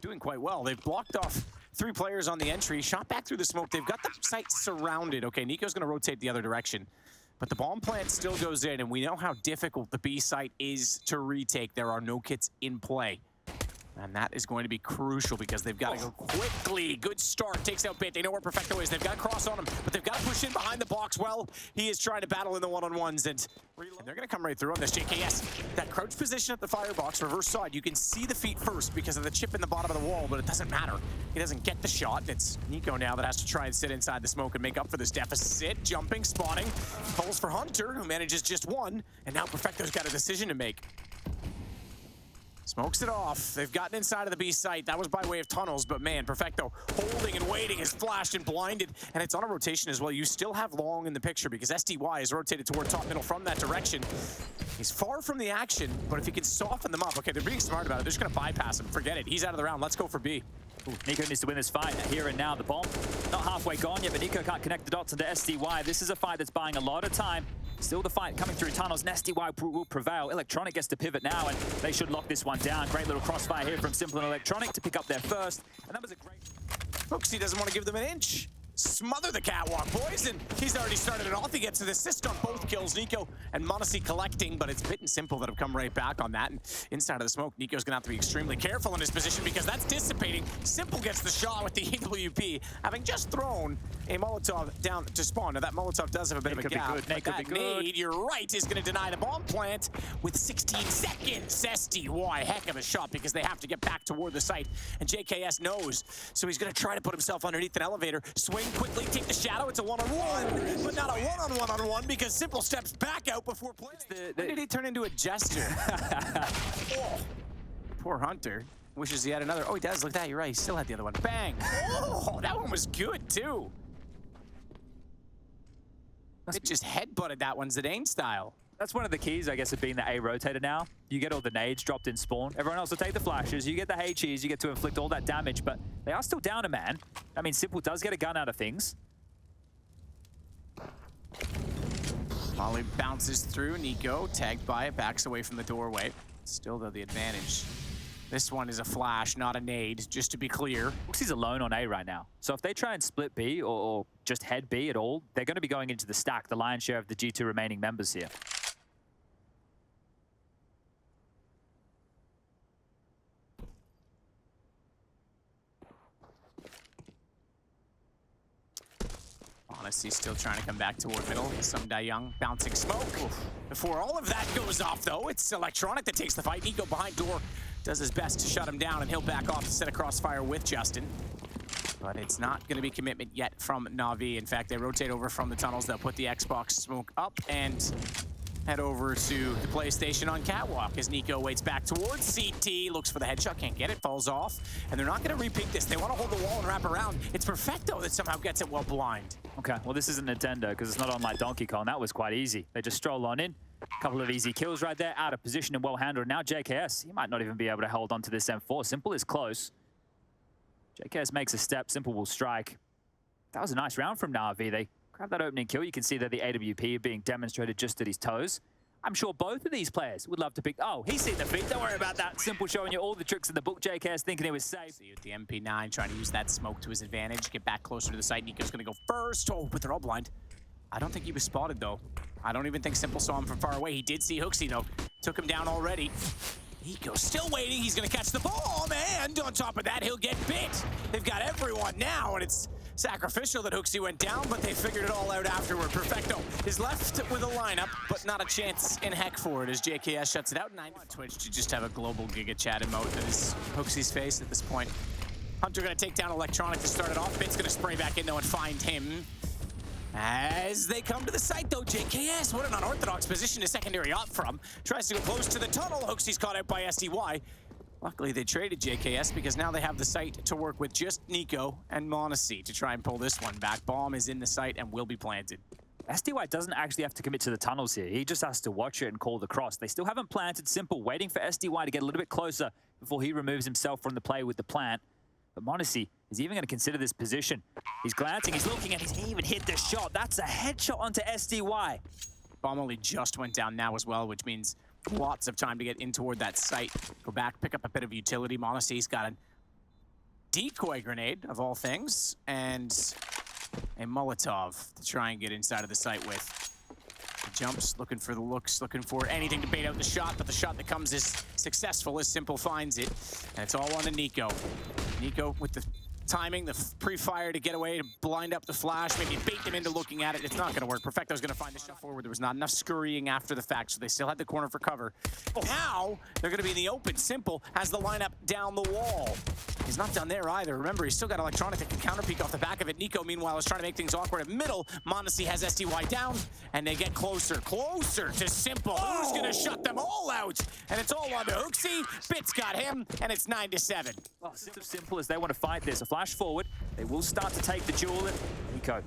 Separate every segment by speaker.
Speaker 1: doing quite well. They've blocked off 3 players on the entry, shot back through the smoke. They've got the site surrounded. Okay, niko's gonna rotate the other direction. But the bomb plant still goes in, and we know how difficult the B site is to retake. There are no kits in play. And that is going to be crucial because they've got to go quickly. Good start, takes out Bit. They know where Perfecto is. They've got to cross on him, but they've got to push in behind the box. Well, he is trying to battle in the one-on-ones, and they're going to come right through on this. JKS, that crouch position at the firebox, reverse side. You can see the feet first because of the chip in the bottom of the wall, but it doesn't matter. He doesn't get the shot. It's niko now that has to try and sit inside the smoke and make up for this deficit. Jumping, spawning, pulls for Hunter, who manages just one, and now Perfecto's got a decision to make. Smokes it off. They've gotten inside of the B site. That was by way of tunnels, but man, Perfecto holding and waiting is flashed and blinded, and it's on a rotation as well. You still have Long in the picture because SDY is rotated toward top middle from that direction. He's far from the action, but if he can soften them up, okay, they're being smart about it. They're just gonna bypass him. Forget it. He's out of the round. Let's go for B.
Speaker 2: Ooh, niko needs to win this fight here and now. The bomb not halfway gone yet, but niko can't connect the dots into SDY. This is a fight that's buying a lot of time. Still the fight coming through tunnels, and SDY will prevail. Electronic gets to pivot now, and they should lock this one down. Great little crossfire here from Simple and Electronic to pick up their first, and that was a great...
Speaker 1: Hooksy doesn't want to give them an inch. Smother the catwalk, boys, and he's already started it off. He gets an assist on both kills. niko and monesy collecting, but it's Bit and Simple that have come right back on that. And inside of the smoke, niko's gonna have to be extremely careful in his position because that's dissipating. Simple gets the shot with the EWP, having just thrown a Molotov down to spawn. Now that Molotov does have a bit of a gap, but that nade, you're right, is gonna deny the bomb plant with 16 seconds. SDY, heck of a shot because they have to get back toward the site, and JKS knows, so he's gonna try to put himself underneath an elevator, swing quickly, take the shadow. It's a one-on-one, but not a one-on-one-on-one because Simple steps back out before playing. When did he turn into a jester? Oh, poor Hunter. Wishes he had another. Oh, he does. Look at that. You're right. He still had the other one. Bang. Oh, that one was good, too. It just headbutted that one Zidane style.
Speaker 2: That's one of the keys, I guess, of being the A rotator now. You get all the nades dropped in spawn. Everyone else will take the flashes. You get the HEs. You get to inflict all that damage, but they are still down a man. I mean, Simple does get a gun out of things.
Speaker 1: Molly bounces through. niko, tagged by it, backs away from the doorway. Still, though, the advantage. This one is a flash, not a nade, just to be clear.
Speaker 2: Looks he's alone on A right now. So if they try and split B or just head B at all, they're going to be going into the stack, the lion's share of the G2 remaining members here.
Speaker 1: Monesy's still trying to come back toward middle. Some Young bouncing smoke. Before all of that goes off, though, it's Electronic that takes the fight. niko behind door does his best to shut him down, and he'll back off to set a crossfire with Justin. But it's not going to be commitment yet from NaVi. In fact, they rotate over from the tunnels. They'll put the Xbox smoke up and head over to the PlayStation on Catwalk as niko waits back towards CT, looks for the headshot, can't get it, falls off. And they're not going to repeat this. They want to hold the wall and wrap around. It's Perfecto that somehow gets it well blind.
Speaker 2: Okay, well, this isn't Nintendo because it's not on like Donkey Kong. That was quite easy. They just stroll on in. A couple of easy kills right there, out of position and well handled. Now JKS, he might not even be able to hold on to this M4. Simple is close. JKS makes a step, Simple will strike. That was a nice round from NaVi. They grab that opening kill. You can see that the AWP being demonstrated just at his toes. I'm sure both of these players would love to pick... Oh, he's seen the feet. Don't worry about that. Simple showing you all the tricks in the book. JKS thinking he was safe.
Speaker 1: See with the MP9 trying to use that smoke to his advantage. Get back closer to the site. niko's going to go first. Oh, but they're all blind. I don't think he was spotted, though. I don't even think Simple saw him from far away. He did see Hooksy, though. Took him down already. niko's still waiting. He's going to catch the ball, and on top of that, he'll get bit. They've got everyone now, and it's sacrificial that Hooksy went down, but they figured it all out afterward. Perfecto is left with a lineup, but not a chance in heck for it as JKS shuts it out. Twitch to just have a global Giga Chat emote that is Hooksy's face at this point. Hunter going to take down Electronic to start it off. Bit's going to spray back in, though, and find him. As they come to the site, though, JKS, what an unorthodox position to secondary up from. Tries to go close to the tunnel. Hooksy's caught out by SDY. Luckily, they traded JKS because now they have the site to work with just niko and monesy to try and pull this one back. Bomb is in the site and will be planted.
Speaker 2: SDY doesn't actually have to commit to the tunnels here. He just has to watch it and call the cross. They still haven't planted. Simple, waiting for SDY to get a little bit closer before he removes himself from the play with the plant. But monesy is even going to consider this position. He's glancing, he's looking, and he's even hit the shot. That's a headshot onto SDY.
Speaker 1: Bomb only just went down now as well, which means lots of time to get in toward that site. Go back, pick up a bit of utility. Monesy's got decoy grenade, of all things, and a Molotov to try and get inside of the site with. Jumps, looking for the looks, looking for anything to bait out the shot, but the shot that comes is successful as Simple finds it. And it's all on to niko. niko with the timing, the pre-fire to get away, to blind up the flash, maybe bait them into looking at it. It's not going to work. Perfecto's going to find the shot forward. There was not enough scurrying after the fact, so they still had the corner for cover. Now, they're going to be in the open. Simple has the lineup down the wall. He's not done there either. Remember, he's still got Electronic that can counter-peek off the back of it. niko, meanwhile, is trying to make things awkward at middle. monesy has SDY down, and they get closer to Simple. Who's going to shut them all out? And it's all on to hooksy. Bit's got him, and it's 9-7.
Speaker 2: Well, it's as simple as they want to fight this. A flash forward, they will start to take the duel. And niko,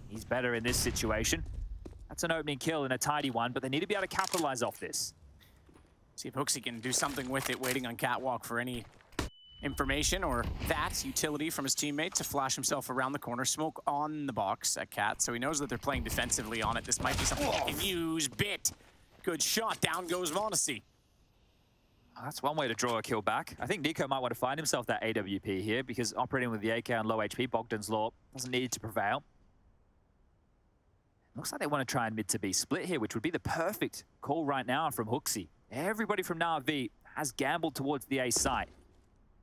Speaker 2: he's better in this situation. That's an opening kill and a tidy one, but they need to be able to capitalize off this.
Speaker 1: See if hooksy can do something with it, waiting on Catwalk for any information or that utility from his teammate to flash himself around the corner. Smoke on the box at Cat, so he knows that they're playing defensively on it. This might be something he can use. Bit. Good shot. Down goes monesy.
Speaker 2: That's one way to draw a kill back. I think niko might want to find himself that AWP here because operating with the AK on low HP, Bogdan's Law doesn't need to prevail. Looks like they want to try and mid to B split here, which would be the perfect call right now from hooksy. Everybody from NaVi has gambled towards the A site.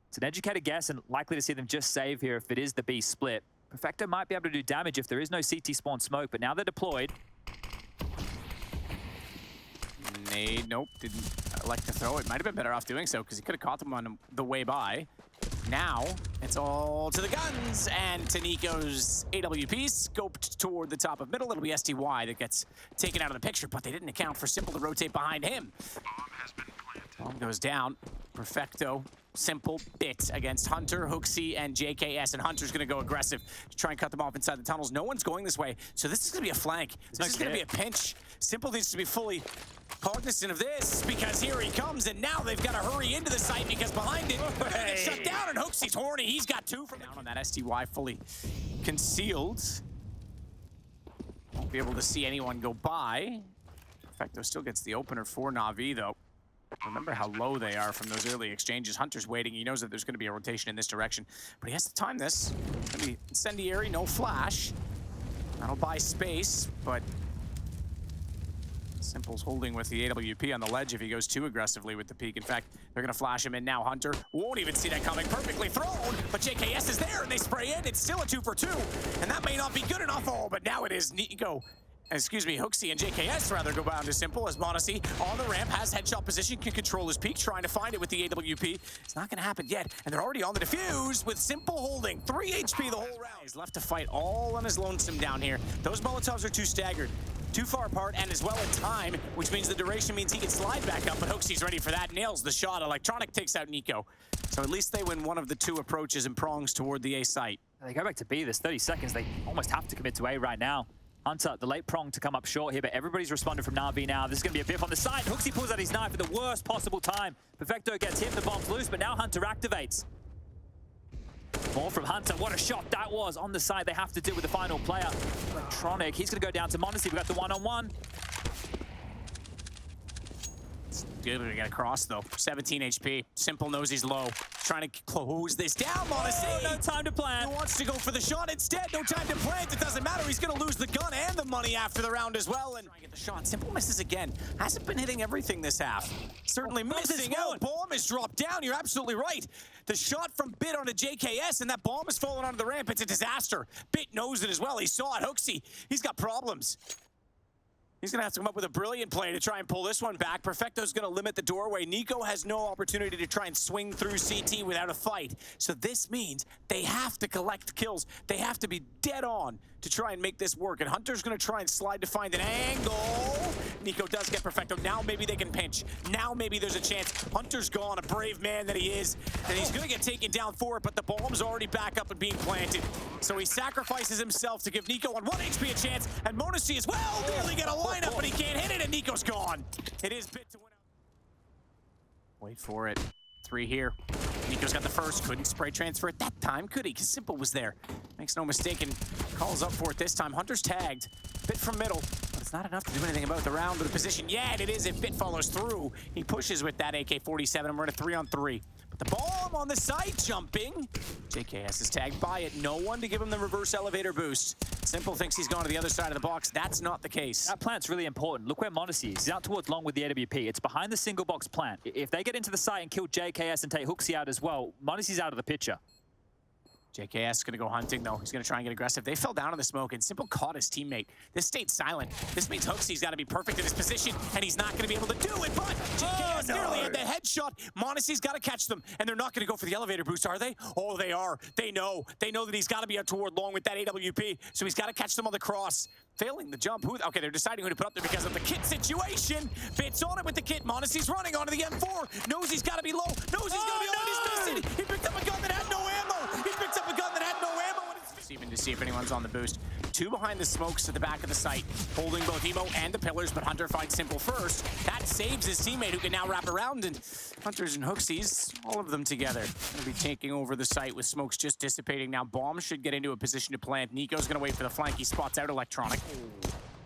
Speaker 2: It's an educated guess and likely to see them just save here if it is the B split. Perfecto might be able to do damage if there is no CT spawn smoke, but now they're deployed.
Speaker 1: Nade, nope, didn't elect to throw it. Might have been better off doing so because he could have caught them on the way by. Now, it's all to the guns and to niko's AWP, scoped toward the top of middle. It'll be SDY that gets taken out of the picture, but they didn't account for Simple to rotate behind him. Bomb goes down. Perfecto, Simple, Bit against Hunter, hooksy, and JKS. And Hunter's going to go aggressive to try and cut them off inside the tunnels. No one's going this way, so this is going to be a flank. This is going to be a pinch. Simple needs to be fully cognizant of this because here he comes, and now they've got to hurry into the site because behind it, they're going to get shut down, and hooksy's horny. He's got two from down on that SDY, fully concealed. Won't be able to see anyone go by. Perfecto still gets the opener for NaVi, though. Remember how low they are from those early exchanges. Hunter's waiting. He knows that there's going to be a rotation in this direction, but he has to time this. It's going to be incendiary, no flash. That'll buy space, but Simple's holding with the AWP on the ledge if he goes too aggressively with the peek. In fact, they're going to flash him in now. Hunter won't even see that coming. Perfectly thrown, but JKS is there, and they spray in. It's still a 2 for 2, and that may not be good enough. Oh, but now it is niko. Excuse me, hooksy and JKS rather go down to Simple as monesy on the ramp, has headshot position, can control his peak, trying to find it with the AWP. It's not going to happen yet, and they're already on the defuse with Simple holding 3 HP the whole round. He's left to fight all on his lonesome down here. Those Molotovs are too staggered, too far apart, and as well in time, which means the duration means he can slide back up, but hooksy's ready for that, nails the shot. Electronic takes out niko. So at least they win one of the 2 approaches and prongs toward the A site.
Speaker 2: They go back to B, there's 30 seconds. They almost have to commit to A right now. Hunter, the late prong to come up short here, but everybody's responding from NaVi now. This is going to be a biff on the side. hooksy pulls out his knife at the worst possible time. Perfecto gets hit, the bomb's loose, but now Hunter activates. More from Hunter. What a shot that was on the side. They have to deal with the final player. Electronic, he's going to go down to monesy. We got the one-on-one.
Speaker 1: Good to get across, though. 17 HP. Simple knows he's low. Trying to close this down, monesy.
Speaker 2: Oh, no time to plan.
Speaker 1: He wants to go for the shot instead. No time to plant. It doesn't matter. He's going to lose the gun and the money after the round as well. And get the shot. Simple misses again. Hasn't been hitting everything this half. Certainly missing out. Bomb is dropped down. You're absolutely right. The shot from Bit onto JKS, and that bomb is falling onto the ramp. It's a disaster. Bit knows it as well. He saw it. hooksy, he's got problems. He's going to have to come up with a brilliant play to try and pull this one back. Perfecto's going to limit the doorway. niko has no opportunity to try and swing through CT without a fight. So this means they have to collect kills. They have to be dead on to try and make this work. And Hunter's going to try and slide to find an angle. niko does get Perfecto. Now maybe they can pinch. Now maybe there's a chance. Hunter's gone, a brave man that he is. And he's going to get taken down for it, but the bomb's already back up and being planted. So he sacrifices himself to give niko on 1 HP a chance. And monesy as well. Nearly get a lineup, but he can't hit it, and niko's gone. It is Bit to win out. Wait for it. 3 here. niko's got the first. Couldn't spray transfer it that time, could he? Because Simple was there. Makes no mistake and calls up for it this time. Hunter's tagged. Bit from middle. But it's not enough to do anything about the round or the position. Yeah, it is if Bit follows through. He pushes with that AK-47, and we're in a 3-on-3. The bomb on the side jumping. JKS is tagged by it. No one to give him the reverse elevator boost. Simple thinks he's gone to the other side of the box. That's not the case.
Speaker 2: That plant's really important. Look where monesy is. He's out towards long with the AWP. It's behind the single box plant. If they get into the site and kill JKS and take hooksy out as well, monesy's out of the picture.
Speaker 1: JKS is going to go hunting, though. He's going to try and get aggressive. They fell down in the smoke, and Simple caught his teammate. This stayed silent. This means Hooksy's got to be perfect in his position, and he's not going to be able to do it, but JKS nearly had the headshot. monesy's got to catch them, and they're not going to go for the elevator boost, are they? Oh, they are. They know. They know that he's got to be out toward long with that AWP, so he's got to catch them on the cross. Failing the jump. Okay, they're deciding who to put up there because of the kit situation. Bits on it with the kit. monesy's running onto the M4. Knows he's got to be low. Knows he's going to be low, and he's missing. He picked up a gun that had no ammo. He picked up a gun that had no ammo. Even to see if anyone's on the boost. Two behind the smokes at the back of the site, holding both Emo and the pillars, but Hunter finds Simple first. That saves his teammate, who can now wrap around, and Hunters and Hooksies, all of them together, gonna be taking over the site with smokes just dissipating. Now Bomb should get into a position to plant. niko's gonna wait for the flank. He spots out Electronic.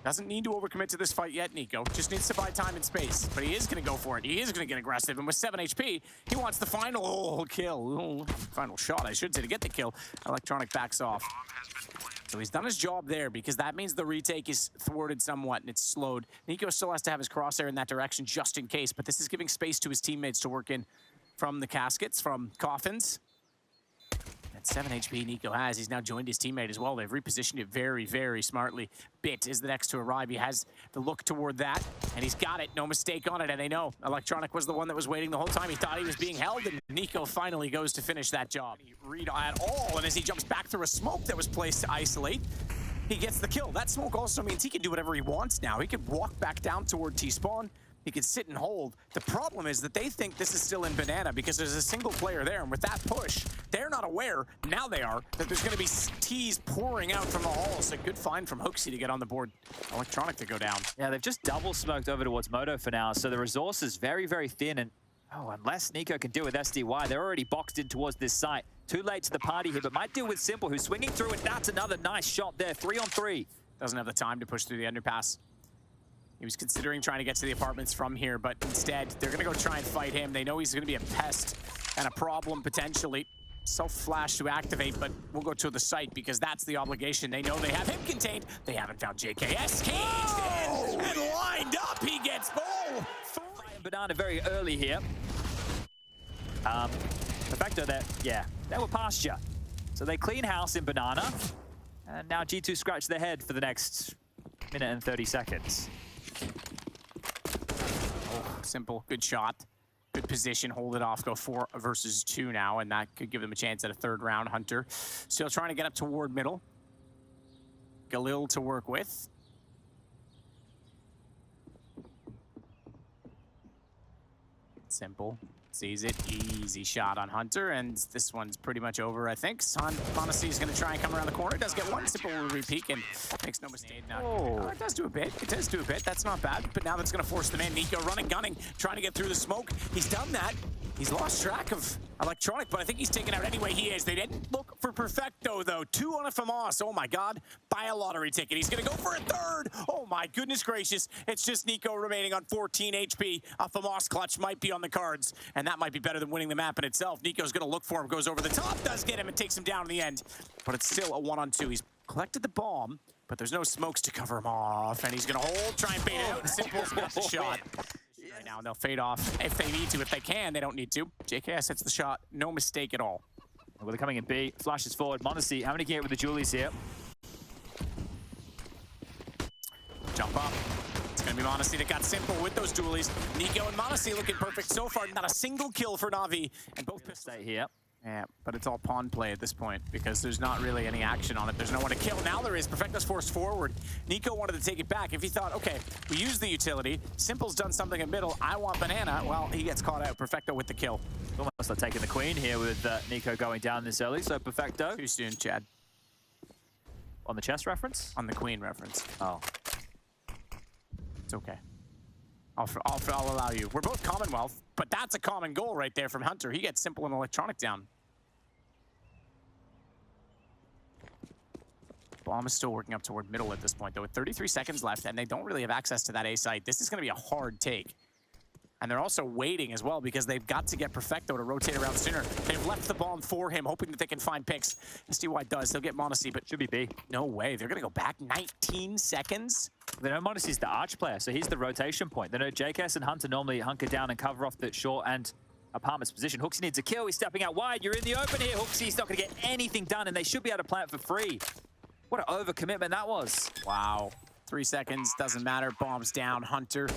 Speaker 1: Doesn't need to overcommit to this fight yet, niko. Just needs to buy time and space. But he is going to go for it. He is going to get aggressive. And with 7 HP, he wants the final kill. Final shot, I should say, to get the kill. Electronic backs off. So he's done his job there, because that means the retake is thwarted somewhat and it's slowed. niko still has to have his crosshair in that direction just in case. But this is giving space to his teammates to work in from the caskets, from coffins. At 7 HP niko has. He's now joined his teammate as well. They've repositioned it very, very smartly. Bit is the next to arrive. He has the look toward that, and he's got it. No mistake on it, and they know. Electronic was the one that was waiting the whole time. He thought he was being held, and niko finally goes to finish that job. He read at all, and as he jumps back through a smoke that was placed to isolate, he gets the kill. That smoke also means he can do whatever he wants now. He could walk back down toward T-spawn. He could sit and hold. The problem is that they think this is still in banana because there's a single player there, and with that push, they're not aware, now they are, that there's going to be T's pouring out from the hall. So good find from Hooksy to get on the board. Electronic to go down.
Speaker 2: Yeah, they've just double smoked over towards Moto for now, so the resource is very, very thin, and unless niko can deal with SDY, they're already boxed in towards this site. Too late to the party here, but might deal with Simple, who's swinging through, and that's another nice shot there. 3 on 3.
Speaker 1: Doesn't have the time to push through the underpass. He was considering trying to get to the apartments from here, but instead, they're going to go try and fight him. They know he's going to be a pest and a problem, potentially. Self-flash to activate, but we'll go to the site because that's the obligation. They know they have him contained. They haven't found JKS. Caged in and lined up. He gets ball.
Speaker 2: Banana very early here. Perfecto there. Yeah, they were pasture. So they clean house in Banana. And now G2 scratch their head for the next minute and 30 seconds.
Speaker 1: Simple, good shot, good position, hold it off, go 4 versus 2 now, and that could give them a chance at a 3rd round. Hunter still trying to get up toward middle. Galil to work with. Simple sees it, easy shot on Hunter, and this one's pretty much over, I think. monesy is going to try and come around the corner. Does get one. Simple will re-peek and makes no mistake. It does do a bit. It does do a bit. That's not bad. But now that's going to force them in. niko running, gunning, trying to get through the smoke. He's done that. He's lost track of Electronic, but I think he's taken out anyway. He is. They didn't look for Perfecto, though. 2 on a FaMoss. Oh, my God. Buy a lottery ticket. He's going to go for a 3rd. Oh, my goodness gracious. It's just niko remaining on 14 HP. A FaMoss clutch might be on the cards, and that might be better than winning the map in itself. niko's going to look for him, goes over the top, does get him, and takes him down in the end. But it's still a 1-on-2. He's collected the bomb, but there's no smokes to cover him off, and he's going to hold, try and bait it out, and Simple's got the shot. Right now, and they'll fade off if they need to. If they can, they don't need to. JKS hits the shot. No mistake at all.
Speaker 2: Well, they're coming in B. Flashes forward. monesy, how many can you get with the Julies here?
Speaker 1: Jump up. It's going to be monesy that got Simple with those dualies. niko and monesy looking perfect so far. Not a single kill for NaVi. And both pistols
Speaker 2: stay here.
Speaker 1: Yeah, but it's all pawn play at this point because there's not really any action on it. There's no one to kill. Now there is. Perfecto's forced forward. niko wanted to take it back. If he thought, okay, we use the utility, Simple's done something in middle, I want banana, well, he gets caught out. Perfecto with the kill.
Speaker 2: Almost like taking the queen here with niko going down this early, so Perfecto.
Speaker 1: Too soon, Chad.
Speaker 2: On the chess reference?
Speaker 1: On the queen reference.
Speaker 2: Oh.
Speaker 1: It's okay. I'll allow you. We're both Commonwealth, but that's a common goal right there from Hunter. He gets Simple and Electronic down. Bomb is still working up toward middle at this point, though, with 33 seconds left, and they don't really have access to that A site. This is going to be a hard take. And they're also waiting as well because they've got to get Perfecto to rotate around sooner. They've left the bomb for him, hoping that they can find picks. SDY does. They'll get monesy, but
Speaker 2: Should be B.
Speaker 1: no way. They're going to go back 19 seconds.
Speaker 2: They know monesy's the arch player, so he's the rotation point. They know JKS and Hunter normally hunker down and cover off the short and apartment's position. Hooksy needs a kill. He's stepping out wide. You're in the open here. Hooksy's not going to get anything done, and they should be able to plant for free. What an overcommitment that was.
Speaker 1: Wow. 3 seconds. Doesn't matter. Bombs down. Hunter.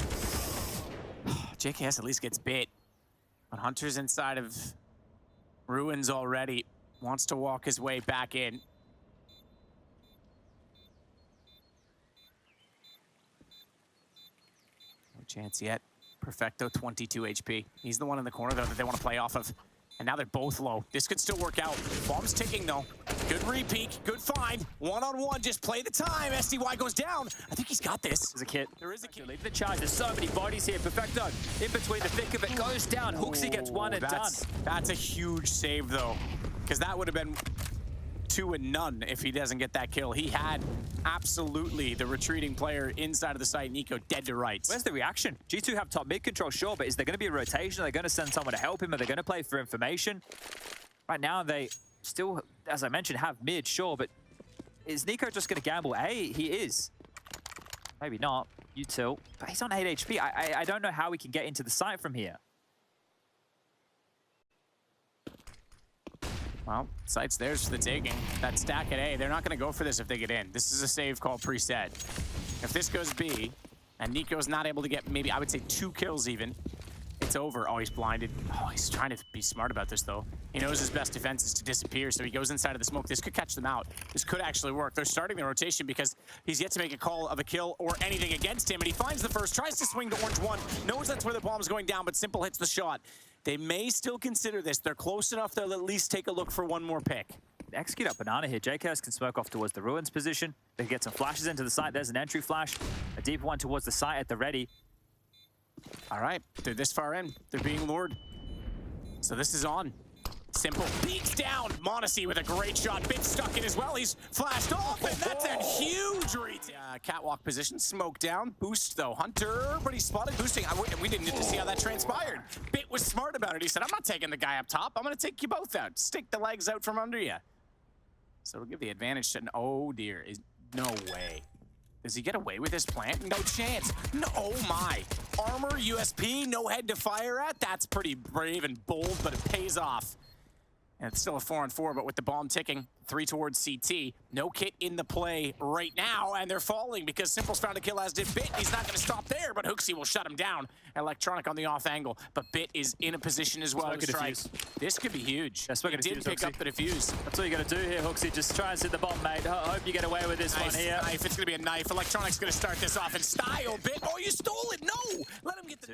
Speaker 1: JKS at least gets bit. But Hunter's inside of ruins already. Wants to walk his way back in. No chance yet. Perfecto, 22 HP. He's the one in the corner, though, that they want to play off of. And now they're both low. This could still work out. Bomb's ticking, though. Good re-peek, good find. One-on-one, just play the time. SDY goes down. I think he's got this.
Speaker 2: There's a kit.
Speaker 1: There is a kit.
Speaker 2: Lead the charge. There's so many bodies here. Perfecto in between the thick of it goes down. Hooksy gets one and done.
Speaker 1: That's a huge save, though, because that would have been 2 and none if he doesn't get that kill. He had absolutely the retreating player inside of the site, niko, dead to rights.
Speaker 2: Where's the reaction? G2 have top mid control, sure, but is there going to be a rotation? Are they going to send someone to help him? Are they going to play for information? Right now, they still, as I mentioned, have mid, sure, but is niko just going to gamble? A, he is. Maybe not. Util. But he's on 8 HP. I don't know how we can get into the site from here.
Speaker 1: Well, site's theirs for the taking. That stack at A, they're not going to go for this if they get in. This is a save call preset. If this goes B, and niko's not able to get maybe, I would say 2 kills even, it's over. Oh, he's blinded. Oh, he's trying to be smart about this, though. He knows his best defense is to disappear, so he goes inside of the smoke. This could catch them out. This could actually work. They're starting the rotation because he's yet to make a call of a kill or anything against him, and he finds the first, tries to swing the orange one, knows that's where the bomb's going down, but Simple hits the shot. They may still consider this. They're close enough they'll at least take a look for one more pick.
Speaker 2: Execute up banana here. JKS can smoke off towards the ruins position. They can get some flashes into the site. There's an entry flash. A deeper one towards the site at the ready.
Speaker 1: All right, they're this far in. They're being lured. So this is on. Simple peeks down. monesy with a great shot. Bit stuck in as well. He's flashed off, and that's a huge retake. Catwalk position, smoke down. Boost, though. Hunter, but he's spotted boosting. We didn't get to see how that transpired. Bit was smart about it. He said, I'm not taking the guy up top. I'm going to take you both out. Stick the legs out from under you. So it'll give the advantage to... Oh, dear. No way. Does he get away with this plant? No chance. No, oh my. Armor, USP, no head to fire at? That's pretty brave and bold, but it pays off. And it's still a 4-on-4, but with the bomb ticking, 3 towards CT. No kit in the play right now, and they're falling because Simple's found a kill, as did Bit. He's not going to stop there, but Hooksy will shut him down. Electronic on the off angle, but Bit is in a position as well to strike. This could be huge.
Speaker 2: Yeah,
Speaker 1: he did pick up the defuse.
Speaker 2: That's all you got to do here, Hooksy. Just try and sit the bomb, mate. I hope you get away with this one here.
Speaker 1: Knife. It's going to be a knife. Electronic's going to start this off in style. Bit. Oh, you stole it. No. Let him get the...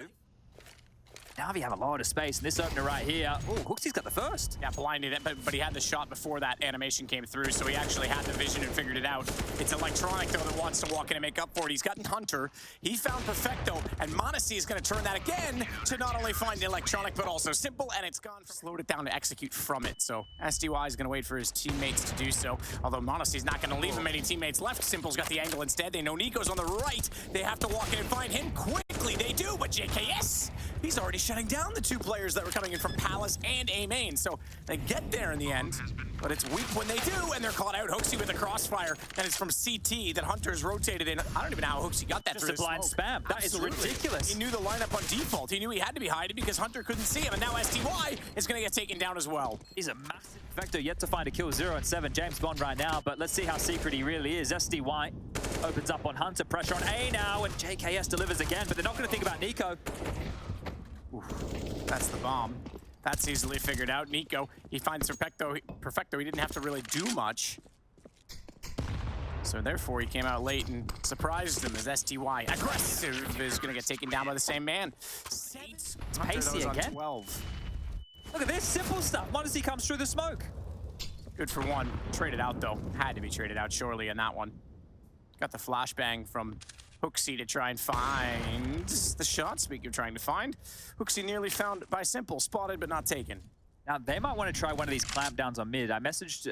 Speaker 2: NaVi have a lot of space in this opener right here. Oh, Hooksy's got the first.
Speaker 1: Yeah, blinded it, but he had the shot before that animation came through, so he actually had the vision and figured it out. It's Electronic, though, that wants to walk in and make up for it. He's gotten Hunter. He found Perfecto, and monesy is going to turn that again to not only find Electronic, but also Simple, and it's gone. Slowed it down to execute from it, so SDY is going to wait for his teammates to do so, although monesy's not going to leave him any teammates left. Simple's got the angle instead. They know niko's on the right. They have to walk in and find him quickly. They do, but JKS, he's already shutting down the 2 players that were coming in from Palace and A main. So they get there in the end, but it's weak when they do, and they're caught out. Hooksy with a crossfire, and it's from CT that Hunter's rotated in. I don't even know how Hooksy got that.
Speaker 2: Just a blind spam. That is ridiculous.
Speaker 1: He knew the lineup on default. He knew he had to be hiding because Hunter couldn't see him, and now SDY is going to get taken down as well.
Speaker 2: He's a massive Perfecto, yet to find a kill. 0 and 7 James Bond right now, but let's see how secret he really is. SDY opens up on Hunter, pressure on A now, and JKS delivers again, but they're not going to think about niko.
Speaker 1: Oof, that's the bomb. That's easily figured out. niko, he finds Perfecto. He didn't have to really do much. So therefore, he came out late and surprised him as SDY. Aggressive is going to get taken down by the same man.
Speaker 2: It's pacey again.
Speaker 1: 12.
Speaker 2: Look at this, simple stuff. monesy comes through the smoke.
Speaker 1: Good for one. Traded out, though. Had to be traded out, surely, in that one. Got the flashbang from Hooksy to try and find the shot. Speaking of trying to find, Hooksy nearly found by Simple. Spotted, but not taken.
Speaker 2: Now, they might want to try one of these clamp downs on mid. I messaged,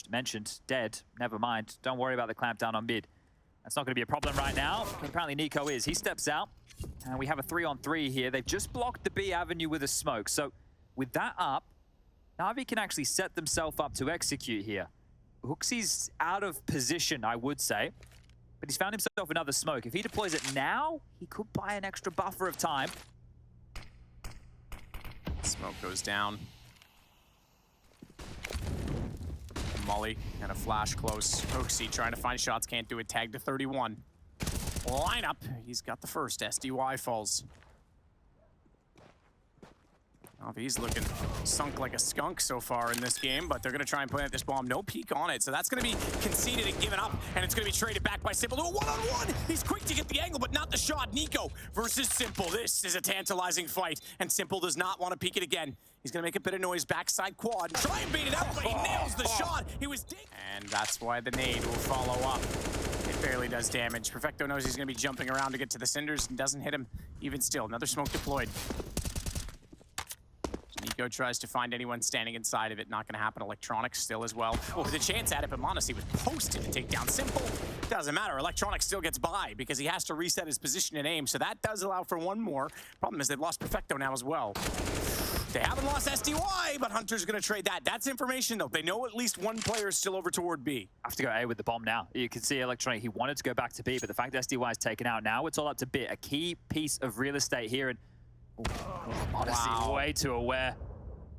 Speaker 2: mentioned, dead. Never mind. Don't worry about the clamp down on mid. That's not going to be a problem right now. But apparently Niko is. He steps out. And we have a 3-on-3 here. They've just blocked the B avenue with a smoke. So with that up, NaVi can actually set themselves up to execute here. HooXi's out of position, I would say. But he's found himself another smoke. If he deploys it now, he could buy an extra buffer of time.
Speaker 1: Smoke goes down. Molly and a flash close. HooXi trying to find shots, can't do it. Tag to 31. Lineup, he's got the first. SDY falls. NaVi's looking sunk like a skunk so far in this game, but they're going to try and plant this bomb. No peek on it, so that's going to be conceded and given up, and it's going to be traded back by Simple to a one-on-one. He's quick to get the angle, but not the shot. Niko versus Simple. This is a tantalizing fight, and Simple does not want to peek it again. He's going to make a bit of noise backside quad. Try and bait it out, but he nails the shot. He was ding. And that's why the nade will follow up. It barely does damage. Perfecto knows he's going to be jumping around to get to the cinders and doesn't hit him even still. Another smoke deployed. Niko tries to find anyone standing inside of it. Not going to happen. Electronics still as well. Oh, with a chance at it, but monesy was posted to take down Simple. Doesn't matter. Electronics still gets by because he has to reset his position and aim. So that does allow for one more. Problem is they've lost Perfecto now as well. They haven't lost SDY, but Hunter's going to trade that. That's information, though. They know at least one player is still over toward B.
Speaker 2: I have to go A with the bomb now. You can see Electronic, he wanted to go back to B, but the fact that SDY is taken out now, it's all up to B. A key piece of real estate here. And monesy way too aware.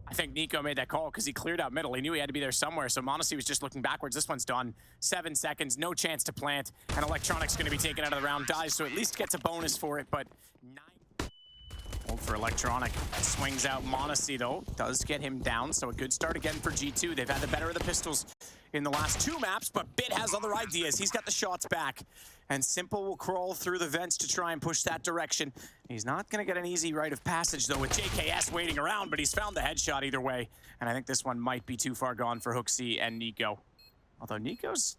Speaker 1: I think Niko made that call because he cleared out middle. He knew he had to be there somewhere, so monesy was just looking backwards. This one's done. 7 seconds, no chance to plant, and Electronic's going to be taken out of the round. Dies, so at least gets a bonus for it, but 9. Hold for Electronic. Swings out monesy, though. Does get him down, so a good start again for G2. They've had the better of the pistols in the last 2 maps, but Bit has other ideas. He's got the shots back, and Simple will crawl through the vents to try and push that direction. He's not going to get an easy rite of passage, though, with JKS waiting around, but he's found the headshot either way, and I think this one might be too far gone for HooXi and Niko. Although Niko's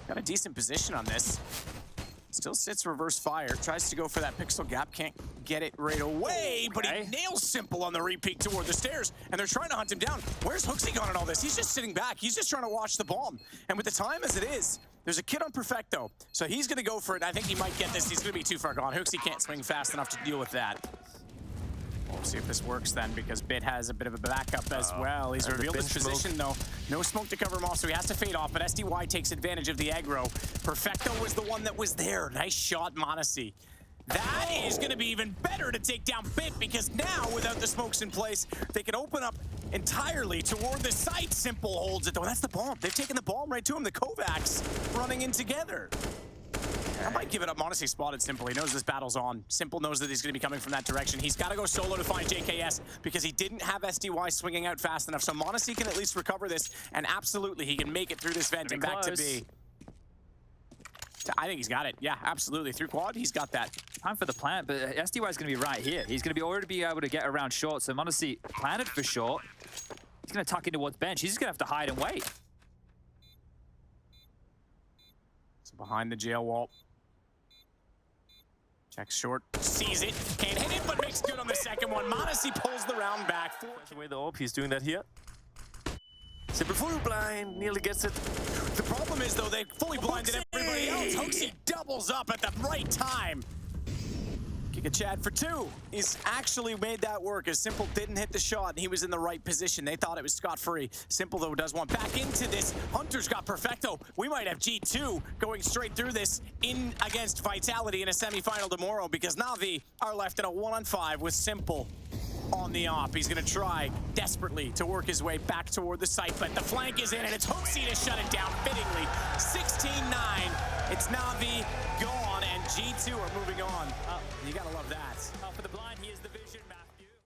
Speaker 1: got a decent position on this. Still sits reverse fire, tries to go for that pixel gap, can't get it right away, but he nails Simple on the repeat toward the stairs, and they're trying to hunt him down. Where's HooXi gone in all this? He's just sitting back. He's just trying to watch the bomb. And with the time as it is, there's a kid on Perfecto, so he's going to go for it. I think he might get this. He's going to be too far gone. HooXi can't swing fast enough to deal with that. We'll see if this works then, because Bit has a bit of a backup as well. He's revealed his position, though. No smoke to cover him off, so he has to fade off, but SDY takes advantage of the aggro. Perfecto was the one that was there. Nice shot, monesy. That is going to be even better to take down Bit, because now, without the smokes in place, they can open up entirely toward the site. Simple holds it, though. That's the bomb. They've taken the bomb right to him. The Kovacs running in together. I might give it up. monesy spotted Simple. He knows this battle's on. Simple knows that he's going to be coming from that direction. He's got to go solo to find JKS because he didn't have SDY swinging out fast enough. So monesy can at least recover this, and absolutely he can make it through this vent and back to B. I think he's got it. Yeah, absolutely. Through quad, he's got that.
Speaker 2: Time for the plant, but SDY is going to be right here. He's going to already be able to get around short. So monesy planted for short. He's going to tuck in towards bench. He's just going to have to hide and wait.
Speaker 1: So behind the jail wall. Checks short, sees it, can't hit it, but makes good on the second one. monesy pulls the round back.
Speaker 3: Away the AWP, he's doing that here. Simple full blind, nearly gets it.
Speaker 1: The problem is, though, they fully blinded everybody else. HooXi doubles up at the right time. Kick a Chad for 2. He's actually made that work as Simple didn't hit the shot and he was in the right position. They thought it was scot-free. Simple, though, does want back into this. Hunter's got Perfecto. We might have G2 going straight through this in against Vitality in a semifinal tomorrow, because NaVi are left in a 1-on-5 with Simple on the op. He's going to try desperately to work his way back toward the site, but the flank is in, and it's HooXi to shut it down fittingly. 16-9. It's NaVi gone, and G2 are moving on. You got to love that.
Speaker 2: For the blind, he is the vision.